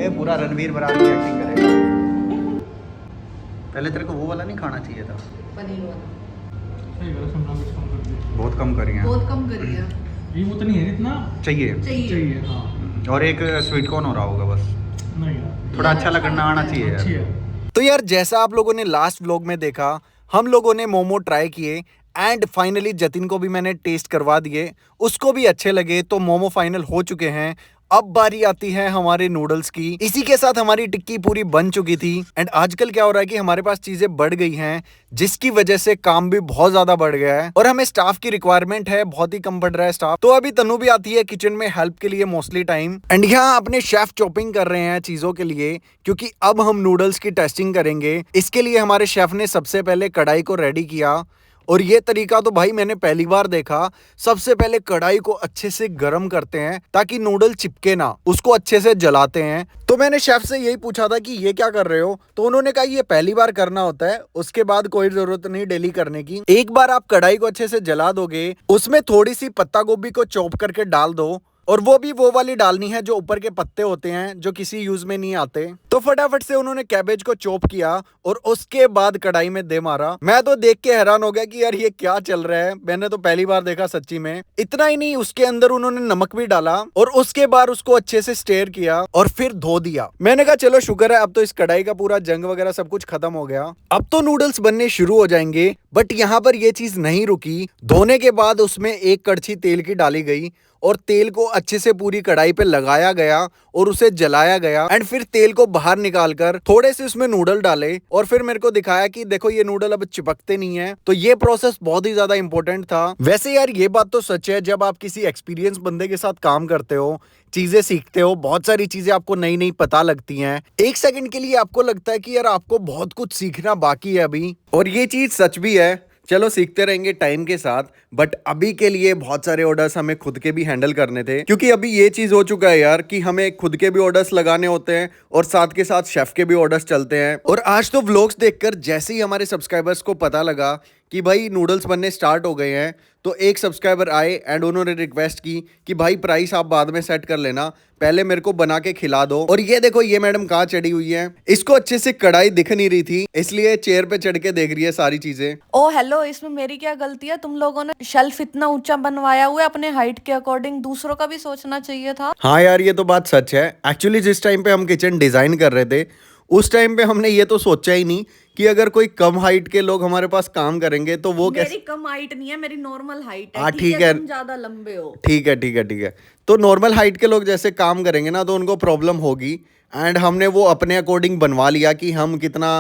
है, पूरा रणवीर बरार की एक्टिंग करेगा। पहले तेरे को वो वाला नहीं खाना चाहिए था, पनीर वाला। सही करा, शिमला मिर्च कम कर दी। बहुत कम करी है। बहुत कम करी है। ये वो तो नहीं है इतना चाहिए। चाहिए। हाँ और एक स्वीट कॉर्न हो रहा होगा बस, नहीं यार, थोड़ा अच्छा लगना आना चाहिए अच्छी यार। है। तो यार जैसा आप लोगों ने लास्ट व्लॉग में देखा, हम लोगों ने मोमो ट्राई किए एंड फाइनली जतिन को भी मैंने टेस्ट करवा दिए, उसको भी अच्छे लगे, तो मोमो फाइनल हो चुके हैं। अब बारी आती है हमारे नूडल्स की। इसी के साथ हमारी टिक्की पूरी बन चुकी थी एंड आजकल क्या हो रहा है कि हमारे पास चीजें बढ़ गई हैं, जिसकी वजह से काम भी बहुत ज्यादा बढ़ गया है और हमें स्टाफ की रिक्वायरमेंट है, बहुत ही कम बढ़ रहा है स्टाफ। तो अभी तनु भी आती है किचन में हेल्प के लिए मोस्टली टाइम, एंड यहाँ अपने शेफ चॉपिंग कर रहे हैं चीजों के लिए, क्योंकि अब हम नूडल्स की टेस्टिंग करेंगे। इसके लिए हमारे शेफ ने सबसे पहले कढ़ाई को रेडी किया और ये तरीका तो भाई मैंने पहली बार देखा। सबसे पहले कढ़ाई को अच्छे से गर्म करते हैं ताकि नूडल चिपके ना, उसको अच्छे से जलाते हैं। तो मैंने शेफ से यही पूछा था कि ये क्या कर रहे हो, तो उन्होंने कहा ये पहली बार करना होता है, उसके बाद कोई जरूरत नहीं डेली करने की। एक बार आप कढ़ाई को अच्छे से जला दोगे, उसमें थोड़ी सी पत्ता गोभी को चॉप करके डाल दो, और वो भी वो वाली डालनी है जो ऊपर के पत्ते होते हैं जो किसी यूज में नहीं आते। तो फटाफट से उन्होंने कैबेज को चॉप किया और उसके बाद कढ़ाई में दे मारा। मैं तो देख के हैरान हो गया कि यार ये क्या चल रहा है, मैंने तो पहली बार देखा सच्ची में। इतना ही नहीं, उसके अंदर उन्होंने नमक भी डाला और उसके बाद उसको अच्छे से स्टेयर किया और फिर धो दिया। मैंने कहा चलो शुक्र है अब तो इस कढ़ाई का पूरा जंग वगैरह सब कुछ खत्म हो गया, अब तो नूडल्स बनने शुरू हो जाएंगे। बट यहाँ पर ये चीज नहीं रुकी। धोने के बाद उसमें एक कड़छी तेल की डाली गई और तेल को अच्छे से पूरी कढ़ाई पे लगाया गया और उसे जलाया गया एंड फिर तेल को बाहर निकालकर थोड़े से उसमें नूडल डाले और फिर मेरे को दिखाया कि देखो ये नूडल अब चिपकते नहीं है। तो ये प्रोसेस बहुत ही ज्यादा इंपॉर्टेंट था। वैसे यार ये बात तो सच है, जब आप किसी एक्सपीरियंस बंदे के साथ काम करते हो, चीजें सीखते हो, बहुत सारी चीजें आपको नई नई पता लगती हैं। एक सेकंड के लिए आपको लगता है कि यार आपको बहुत कुछ सीखना बाकी है अभी, और ये चीज सच भी है। चलो सीखते रहेंगे टाइम के साथ, बट अभी के लिए बहुत सारे ऑर्डर्स हमें खुद के भी हैंडल करने थे, क्योंकि अभी ये चीज हो चुका है यार कि हमें खुद के भी ऑर्डर्स लगाने होते हैं और साथ के साथ शेफ के भी ऑर्डर्स चलते हैं। और आज तो व्लॉग्स देखकर जैसे ही हमारे सब्सक्राइबर्स को पता लगा कि भाई नूडल्स बनने स्टार्ट हो गए हैं, तो एक सब्सक्राइबर आए एंड उन्होंने रिक्वेस्ट की कि भाई प्राइस आप बाद में सेट कर लेना, पहले मेरे को बना के खिला दो। और ये देखो ये मैडम कहाँ चढ़ी हुई है, इसको अच्छे से कढ़ाई दिख नहीं रही थी, इसलिए चेयर पे चढ़ के देख रही है सारी चीजें। ओ हेलो, इसमें मेरी क्या गलती है? तुम लोगों ने शेल्फ इतना ऊंचा बनवाया हुआ है अपने हाइट के अकॉर्डिंग, दूसरों का भी सोचना चाहिए था। हाँ यार ये तो बात सच है। एक्चुअली जिस टाइम पे हम किचन डिजाइन कर रहे थे, उस टाइम पे हमने ये तो सोचा ही नहीं कि अगर कोई कम हाइट के लोग हमारे पास काम करेंगे तो वो मेरी कैसे। कम हाइट नहीं है, मेरी नॉर्मल हाइट हाँ, है। ठीक है। तुम ज्यादा लंबे हो। ठीक है ठीक है ठीक है। तो नॉर्मल हाइट के लोग जैसे काम करेंगे ना, तो उनको प्रॉब्लम होगी, एंड हमने वो अपने अकॉर्डिंग बनवा लिया कि हम कितना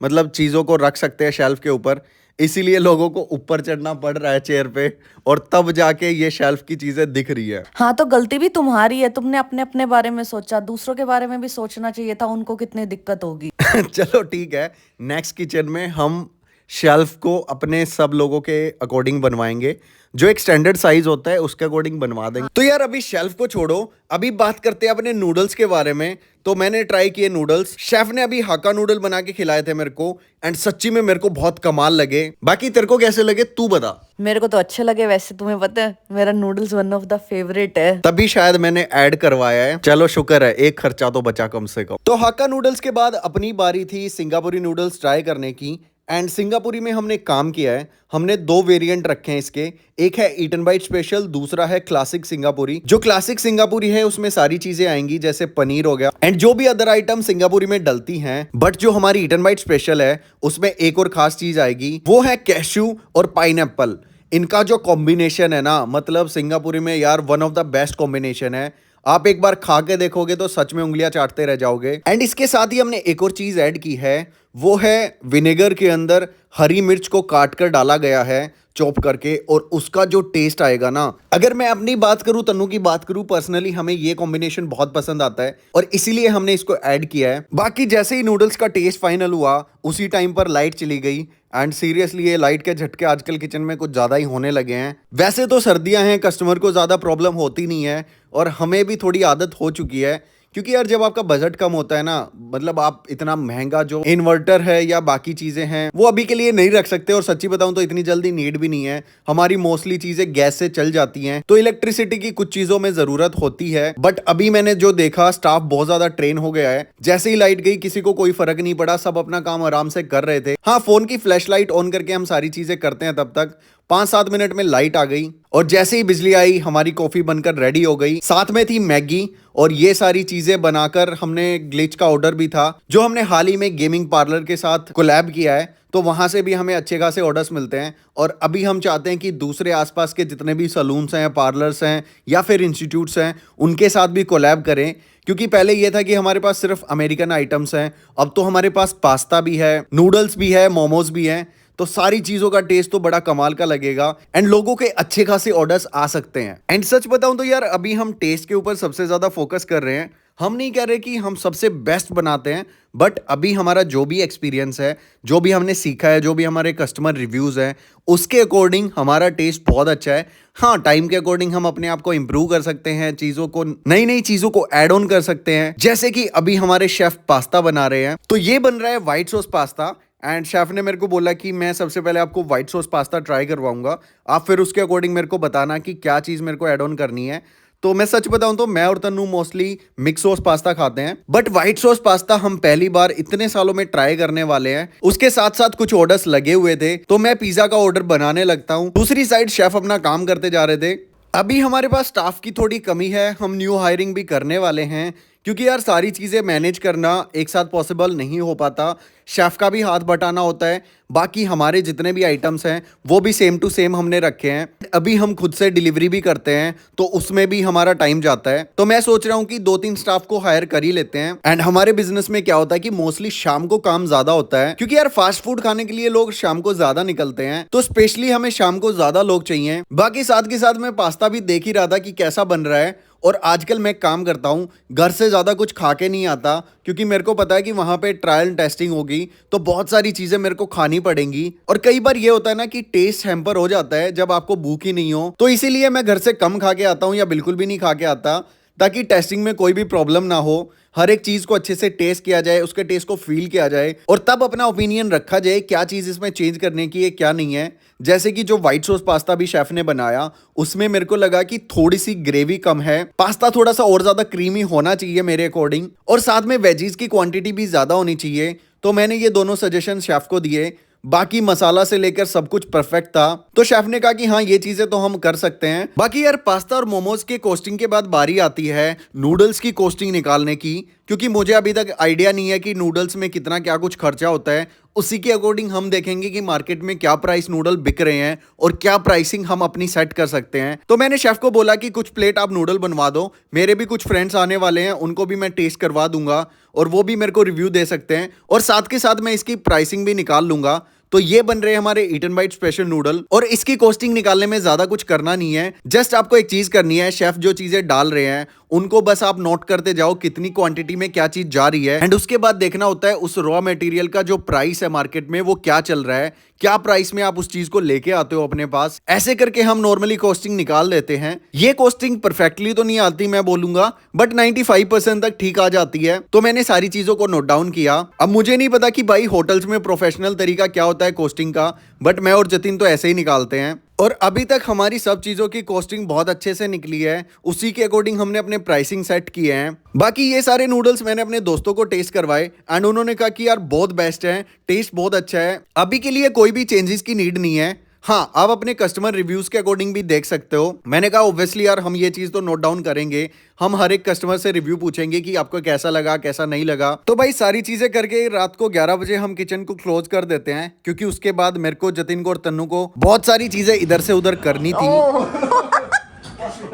मतलब चीज़ों को रख सकते हैं शेल्फ के ऊपर। इसीलिए लोगों को ऊपर चढ़ना पड़ रहा है चेयर पे, और तब जाके ये शेल्फ की चीज़ें दिख रही है। हाँ, तो गलती भी तुम्हारी है, तुमने अपने अपने बारे में सोचा, दूसरों के बारे में भी सोचना चाहिए था, उनको कितनी दिक्कत होगी। चलो ठीक है, नेक्स्ट किचन में हम शेल्फ को अपने सब लोगों के अकॉर्डिंग बनवाएंगे, जो एक स्टैंडर्ड साइज होता है उसके अकॉर्डिंग बनवा देंगे। तो यार अभी शेल्फ को छोड़ो, अभी बात करते हैं अपने नूडल्स के बारे में। तो मैंने ट्राई किए नूडल्स, शेफ ने अभी हाका नूडल बना के खिलाए थे मेरे को, एंड सच्ची में मेरे को बहुत कमाल लगे। बाकी तेरे को कैसे लगे तू बता। मेरे को तो अच्छे लगे, वैसे तुम्हें पता है मेरा noodles one of the favourite है। तभी शायद मैंने ऐड करवाया है। चलो शुक्र है, एक खर्चा तो बचा कम से कम। तो हाका नूडल्स के बाद अपनी बारी थी सिंगापुरी नूडल्स ट्राई करने की, एंड सिंगापुरी में हमने काम किया है। हमने दो वेरिएंट रखे हैं इसके, एक है ईट एंड बाइट स्पेशल, दूसरा है क्लासिक सिंगापुरी। जो क्लासिक सिंगापुरी है उसमें सारी चीजें आएंगी, जैसे पनीर हो गया एंड जो भी अदर आइटम सिंगापुरी में डलती हैं। बट जो हमारी ईट एंड बाइट स्पेशल है उसमें एक और खास चीज आएगी, वो है कैश्यू और पाइनएप्पल। इनका जो कॉम्बिनेशन है ना, मतलब सिंगापुरी में यार one of the best combination है। आप एक बार खा के देखोगे तो सच में उंगलियां चाटते रह जाओगे। एंड इसके साथ ही हमने एक और चीज ऐड की है, वो है विनेगर के अंदर हरी मिर्च को काट कर डाला गया है चॉप करके, और उसका जो टेस्ट आएगा ना, अगर मैं अपनी बात करूं, तन्नू की बात करूं, पर्सनली हमें ये कॉम्बिनेशन बहुत पसंद आता है और इसीलिए हमने इसको ऐड किया है। बाकी जैसे ही नूडल्स का टेस्ट फाइनल हुआ उसी टाइम पर लाइट चली गई, एंड सीरियसली ये लाइट के झटके आजकल किचन में कुछ ज़्यादा ही होने लगे हैं। वैसे तो सर्दियां हैं, कस्टमर को ज़्यादा प्रॉब्लम होती नहीं है और हमें भी थोड़ी आदत हो चुकी है क्योंकि यार जब आपका बजट कम होता है ना, मतलब आप इतना महंगा जो इन्वर्टर है या बाकी चीजें हैं वो अभी के लिए नहीं रख सकते, और सच्ची बताऊं तो इतनी जल्दी नीड भी नहीं है। हमारी मोस्टली चीजें गैस से चल जाती हैं, तो इलेक्ट्रिसिटी की कुछ चीजों में जरूरत होती है। बट अभी मैंने जो देखा, स्टाफ बहुत ज्यादा ट्रेन हो गया है। जैसे ही लाइट गई किसी को कोई फर्क नहीं पड़ा, सब अपना काम आराम से कर रहे थे। हाँ, फोन की फ्लैश लाइट ऑन करके हम सारी चीजें करते हैं, तब तक 5-7 मिनट में लाइट आ गई, और जैसे ही बिजली आई हमारी कॉफी बनकर रेडी हो गई। साथ में थी मैगी, और ये सारी चीजें बनाकर हमने ग्लिच का ऑर्डर भी था, जो हमने हाल ही में गेमिंग पार्लर के साथ कोलैब किया है, तो वहां से भी हमें अच्छे खासे ऑर्डर्स मिलते हैं। और अभी हम चाहते हैं कि दूसरे आसपास के जितने भी सलून्स हैं, पार्लर्स हैं या फिर इंस्टीट्यूट्स हैं, उनके साथ भी कोलैब करें। क्योंकि पहले ये था कि हमारे पास सिर्फ अमेरिकन आइटम्स हैं, अब तो हमारे पास पास्ता भी है, नूडल्स भी है, मोमोज भी हैं, तो सारी चीजों का टेस्ट तो बड़ा कमाल का लगेगा एंड लोगों के अच्छे खासे ऑर्डर्स आ सकते हैं। एंड सच बताऊं तो यार अभी हम टेस्ट के ऊपर सबसे ज्यादा फोकस कर रहे हैं। हम नहीं कह रहे कि हम सबसे बेस्ट बनाते हैं, बट अभी हमारा जो भी एक्सपीरियंस है, जो भी हमने सीखा है, जो भी हमारे कस्टमर रिव्यूज हैं, उसके अकॉर्डिंग हमारा टेस्ट बहुत अच्छा है। हाँ, टाइम के अकॉर्डिंग हम अपने आप को इंप्रूव कर सकते हैं, चीजों को, नई नई चीजों को ऐड ऑन कर सकते हैं। जैसे कि अभी हमारे शेफ पास्ता बना रहे हैं, तो ये बन रहा है white sauce pasta, and chef ने मेरे को बोला कि मैं सबसे पहले आपको व्हाइट सॉस पास्ता ट्राई करवाऊंगा, आप फिर उसके अकॉर्डिंग मेरे को बताना कि क्या चीज़ मेरे को ऐड ऑन करनी है। तो मैं सच बताऊं तो मैं और Tannu mostly mix sauce pasta खाते हैं, बट व्हाइट सॉस पास्ता हम पहली बार इतने सालों में ट्राई करने वाले हैं। उसके साथ साथ कुछ ऑर्डर्स लगे हुए थे, तो मैं पिज्जा का ऑर्डर बनाने लगता हूं, दूसरी साइड शेफ अपना काम करते जा रहे थे। अभी हमारे पास स्टाफ की थोड़ी कमी है, हम न्यू हायरिंग भी करने वाले हैं, क्योंकि यार सारी चीज़ें मैनेज करना एक साथ पॉसिबल नहीं हो पाता। शेफ का भी हाथ बटाना होता है, बाकी हमारे जितने भी आइटम्स हैं वो भी सेम टू सेम हमने रखे हैं। अभी हम खुद से डिलीवरी भी करते हैं, तो उसमें भी हमारा टाइम जाता है। तो मैं सोच रहा हूँ कि 2-3 स्टाफ को हायर कर ही लेते हैं। एंड हमारे बिजनेस में क्या होता है कि मोस्टली शाम को काम ज्यादा होता है, क्योंकि यार फास्ट फूड खाने के लिए लोग शाम को ज्यादा निकलते हैं, तो स्पेशली हमें शाम को ज्यादा लोग चाहिए। बाकी साथ के साथ मैं पास्ता भी देख ही रहा था कि कैसा बन रहा है, और आजकल मैं काम करता हूँ, घर से ज़्यादा कुछ खा के नहीं आता, क्योंकि मेरे को पता है कि वहाँ पे ट्रायल टेस्टिंग होगी, तो बहुत सारी चीज़ें मेरे को खानी पड़ेंगी। और कई बार ये होता है ना कि टेस्ट हैम्पर हो जाता है जब आपको भूख ही नहीं हो, तो इसीलिए मैं घर से कम खा के आता हूँ या बिल्कुल भी नहीं खा के आता, ताकि टेस्टिंग में कोई भी प्रॉब्लम ना हो। हर एक चीज को अच्छे से टेस्ट किया जाए, उसके टेस्ट को फील किया जाए, और तब अपना ओपिनियन रखा जाए क्या चीज इसमें चेंज करने की है, क्या नहीं है। जैसे कि जो व्हाइट सॉस पास्ता भी शेफ ने बनाया, उसमें मेरे को लगा कि थोड़ी सी ग्रेवी कम है, पास्ता थोड़ा सा और ज्यादा क्रीमी होना चाहिए मेरे अकॉर्डिंग, और साथ में वेजीज की क्वांटिटी भी ज्यादा होनी चाहिए। तो मैंने ये दोनों सजेशन शेफ को दिए। बाकी मसाला से लेकर सब कुछ परफेक्ट था, तो शेफ ने कहा कि हाँ ये चीजें तो हम कर सकते हैं। बाकी यार पास्ता और मोमोज के कॉस्टिंग के बाद बारी आती है नूडल्स की कॉस्टिंग निकालने की, क्योंकि मुझे अभी तक आइडिया नहीं है कि नूडल्स में कितना क्या कुछ खर्चा होता है। उसी के अकॉर्डिंग हम देखेंगे कि मार्केट में क्या प्राइस नूडल बिक रहे हैं और क्या प्राइसिंग हम अपनी सेट कर सकते हैं। तो मैंने शेफ को बोला कि कुछ प्लेट आप नूडल बनवा दो, मेरे भी कुछ फ्रेंड्स आने वाले हैं, उनको भी मैं टेस्ट करवा दूंगा और वो भी मेरे को रिव्यू दे सकते हैं, और साथ के साथ मैं इसकी प्राइसिंग भी निकाल लूंगा। तो ये बन रहे हैं हमारे eat and bite special noodle, और इसकी कॉस्टिंग निकालने में ज्यादा कुछ करना नहीं है। जस्ट आपको एक चीज करनी है, शेफ जो चीजें डाल रहे हैं उनको बस आप नोट करते जाओ कितनी क्वांटिटी में क्या चीज जा रही है, एंड उसके बाद देखना होता है उस रॉ मटेरियल का जो प्राइस है मार्केट में वो क्या चल रहा है, क्या प्राइस में आप उस चीज को लेके आते हो अपने पास। ऐसे करके हम नॉर्मली कॉस्टिंग निकाल देते हैं। ये कॉस्टिंग परफेक्टली तो नहीं आती मैं बोलूंगा, बट 95% तक ठीक आ जाती है। तो मैंने सारी चीजों को नोट डाउन किया। अब मुझे नहीं पता कि भाई होटल्स में प्रोफेशनल तरीका क्या होता है कॉस्टिंग का, बट मैं और जतिन तो ऐसे ही निकालते हैं, और अभी तक हमारी सब चीजों की कॉस्टिंग बहुत अच्छे से निकली है। उसी के अकॉर्डिंग हमने अपने प्राइसिंग सेट किए हैं। बाकी ये सारे नूडल्स मैंने अपने दोस्तों को टेस्ट करवाए, एंड उन्होंने कहा कि यार बहुत बेस्ट है, टेस्ट बहुत अच्छा है, अभी के लिए कोई भी चेंजेस की नीड नहीं है। हाँ, आप अपने कस्टमर रिव्यूज के अकॉर्डिंग भी देख सकते हो। मैंने कहा ऑब्वियसली यार हम ये चीज तो नोट डाउन करेंगे, हम हर एक कस्टमर से रिव्यू पूछेंगे कि आपको कैसा लगा कैसा नहीं लगा। तो भाई सारी चीजें करके रात को 11 बजे हम किचन को क्लोज कर देते हैं, क्योंकि उसके बाद मेरे को, जतिन को और तन्नू को बहुत सारी चीजें इधर से उधर करनी थी।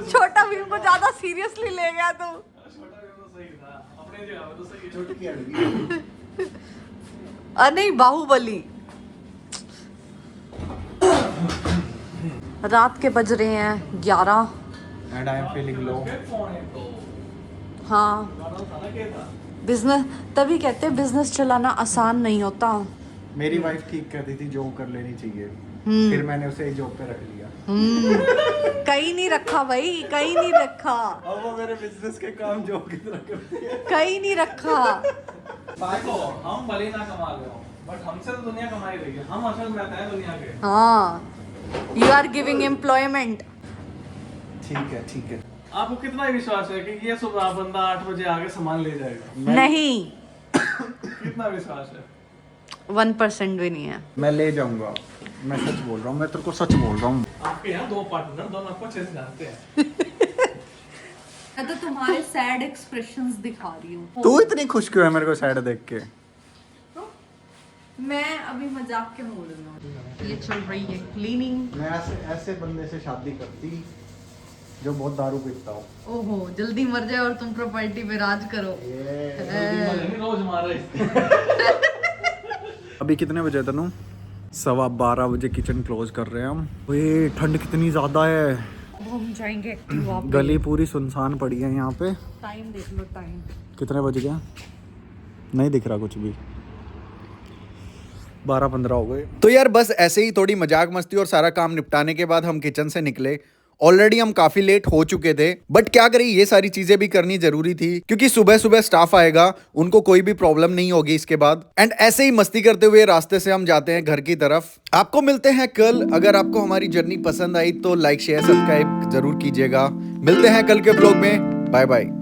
छोटा भीम को ज्यादा सीरियसली ले गया तू। नहीं, बाहुबली। रात के बज रहे हैं 11 and I am feeling low. हाँ, बिजनेस तभी कहते हैं बिजनेस चलाना आसान नहीं होता। मेरी वाइफ ठीक कहती थी जॉब कर लेनी चाहिए, फिर मैंने उसे जॉब पे रख लिया। कहीं नहीं रखा भाई, कहीं नहीं रखा, अब वो मेरे बिजनेस के काम जो कितना करती है। कहीं नहीं रखा। देखो हम भले ही ना कमा रहे हो बट हमसे तो दुनिया कमा ही रही है, हम असल में हैं दुनिया के। हाँ, यू आर गिविंग एम्प्लॉयमेंट। ठीक है। आपको कितना विश्वास है कि ये सुबह बंदा 8 बजे आके सामान ले जाएगा? नहीं, कितना विश्वास है? 1% भी नहीं है। मैं ले जाऊंगा, मैं सच बोल रहा हूँ, मैं तेरे को सच बोल रहा हूँ। आपके यहाँ 2 पार्टनर, दोनों आपको अच्छे से जानते हैं। मैं तो तुम्हारे सैड एक्सप्रेशंस दिखा रही हूँ। तू इतनी खुश क्यों है मेरे को साइड देख के? मैं अभी मजाक के मूड में हूँ। ये चल रही है क्लीनिंग। मैं ऐसे बंदे से शादी करती जो बहुत दारू पीता हो। ओहो, जल्दी मर जाए और तुम प्रॉपर्टी पे राज करो। रोज मार रहे। अभी कितने बजे तनु? 12:15 बजे किचन क्लोज कर रहे हैं हम। ओए ठंड कितनी ज्यादा है। अब हम जाएंगे एक्टिवा पे। गली पूरी सुनसान पड़ी है यहाँ पे। टाइम देख लो, टाइम कितने बज गए? नहीं दिख रहा कुछ भी। 12-15 हो गए। तो यार बस ऐसे ही थोड़ी मजाक मस्ती और सारा काम निपटाने के बाद हम किचन से निकले। ऑलरेडी हम काफी लेट हो चुके थे बट क्या करें, ये सारी चीजें भी करनी जरूरी थी क्योंकि सुबह सुबह स्टाफ आएगा, उनको कोई भी प्रॉब्लम नहीं होगी इसके बाद। एंड ऐसे ही मस्ती करते हुए रास्ते से हम जाते हैं घर की तरफ। आपको मिलते हैं कल। अगर आपको हमारी जर्नी पसंद आई तो लाइक शेयर सब्सक्राइब जरूर कीजिएगा। मिलते हैं कल के ब्लॉग में। Bye bye.